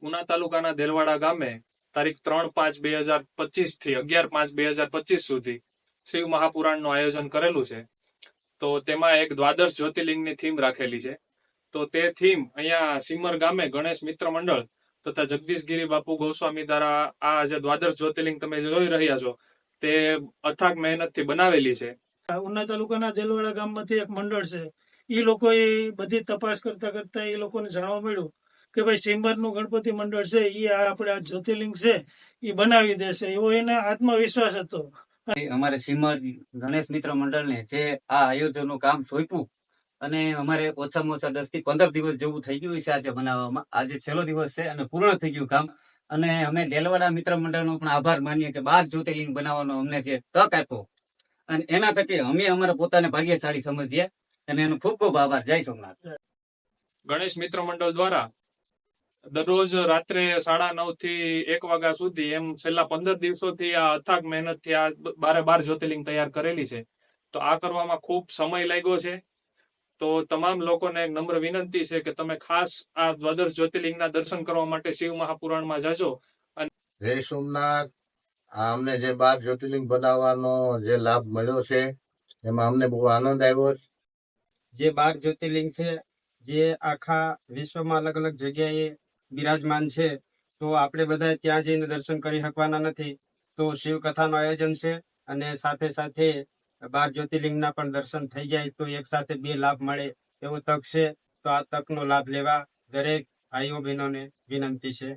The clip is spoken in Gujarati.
ઉના તાલુકાના દેલવાડા ગામે તારીખ 3/5/2025 થી 11/5/2025 સુધી શિવ મહાપુરાણનું આયોજન કરેલું છે. તો તેમાં એક દ્વાદશ જ્યોતિર્લિંગની થીમ રાખેલી છે. તો તે થીમ અહીંયા સિમર ગામે ગણેશ મિત્ર મંડળ તથા જગદીશગીરી બાપુ ગોસ્વામી દ્વારા આ જે દ્વાદશ જ્યોતિર્લિંગ તમે જોઈ રહ્યા છો તે અથાગ મહેનતથી બનાવેલી છે. ઉના તાલુકાના દેલવાડા ગામમાંથી એક મંડળ છે. એ લોકોએ બધી તપાસ કરતા કરતા એ લોકોને જાણવા મળ્યું કે ભાઈ સિમરનું ગણપતિ મંડળ છે એ આપણે આ જ્યોતિર્લિંગ છે એ બનાવી દેશે એવો એને આત્મવિશ્વાસ હતો. અમારે સિમર ગણેશ મિત્ર મંડળને જે આ આયોજનનું કામ સોંપ્યું અને અમારે ઓછામાં ઓછા 10 થી 15 દિવસ જેવું થઈ ગયું છે આજે બનાવવામાં. આજે છેલ્લો દિવસ છે અને પૂર્ણ થઈ ગયું કામ. અને અમે દેલવાડા મિત્ર મંડળનો પણ આભાર માનીએ કે 12 જ્યોતિર્લિંગ બનાવવાનો અમને જે તક આપ્યો અને એના થકી અમે અમારા પોતાને ભાગ્યશાળી સમજીએ અને એનો ખૂબ ખૂબ આભાર. જય સોમનાથ. ગણેશ મિત્ર મંડળ દ્વારા દરરોજ રાત્રે 9:30 થી 1 વાગ્યા સુધી એમ છેલ્લા 15 દિવસોથી આ અથાગ મહેનતથી આ 12 જ્યોતિર્લિંગ તૈયાર કરેલી છે. તો આ કરવામાં ખૂબ સમય લાગ્યો છે. તો તમામ લોકોને એક નમ્ર વિનંતી છે કે તમે ખાસ આ દ્વાદશ જ્યોતિર્લિંગના દર્શન કરવા માટે શિવ મહાપુરાણમાં જાજો. જય સોમનાથ. અમને જે 12 જ્યોતિર્લિંગ બનાવવાનો જે લાભ મળ્યો છે એમાં અમને બહુ આનંદ આવ્યો. જે 12 જ્યોતિર્લિંગ છે જે આખા વિશ્વમાં અલગ અલગ જગ્યાએ બિરાજમાન છે, તો આપણે બધા ત્યાં જઈને દર્શન કરી શકવાના નથી. તો શિવ કથાનું આયોજન છે અને સાથે સાથે 12 જ્યોતિર્લિંગના પણ દર્શન થઈ જાય તો એક સાથે 2 લાભ મળે એવો તક છે. તો આ તકનો લાભ લેવા દરેક ભાઈઓ બહેનોને વિનંતી છે.